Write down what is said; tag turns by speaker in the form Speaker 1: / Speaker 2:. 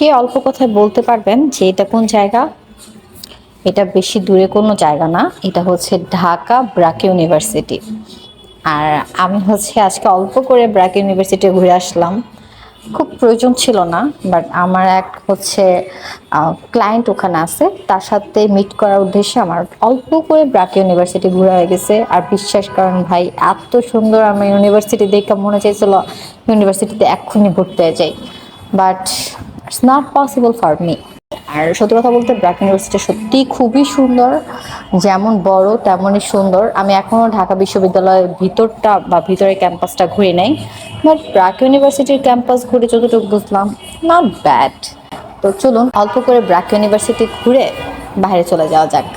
Speaker 1: কে অল্প কথায় বলতে পারবেন যে এটা কোন জায়গা? এটা বেশি দূরে কোনো জায়গা না, এটা হচ্ছে ঢাকা ব্র্যাক ইউনিভার্সিটি। আর আমি হচ্ছে আজকে অল্প করে ব্র্যাক ইউনিভার্সিটি ঘুরে আসলাম। খুব প্রয়োজন ছিল না, বাট আমার এক হচ্ছে ক্লায়েন্ট ওখানে আছে, তার সাথে মিট করার উদ্দেশ্যে আমার অল্প করে ব্র্যাক ইউনিভার্সিটি ঘোরা হয়ে গেছে। আর বিশ্বাস করেন ভাই, এত সুন্দর আমার ইউনিভার্সিটি দেখে মনে চাইছিল ইউনিভার্সিটিতে এক্ষুনি ঘুরতে যাই, but it's not possible for me. আর সত্যি কথা বলতে ব্র্যাক ইউনিভার্সিটি সত্যি খুবই সুন্দর, যেমন বড় তেমনই সুন্দর। আমি এখনো ঢাকা বিশ্ববিদ্যালয়ের ভিতরটা বা ভিতরের ক্যাম্পাসটা ঘুরে নাই, বাট ব্র্যাক ইউনিভার্সিটির ক্যাম্পাস ঘুরে যতটুকু বুঝলাম, নট ব্যাড। তো চলুন অল্প করে ব্র্যাক ইউনিভার্সিটি ঘুরে বাইরে চলে যাওয়া যাক।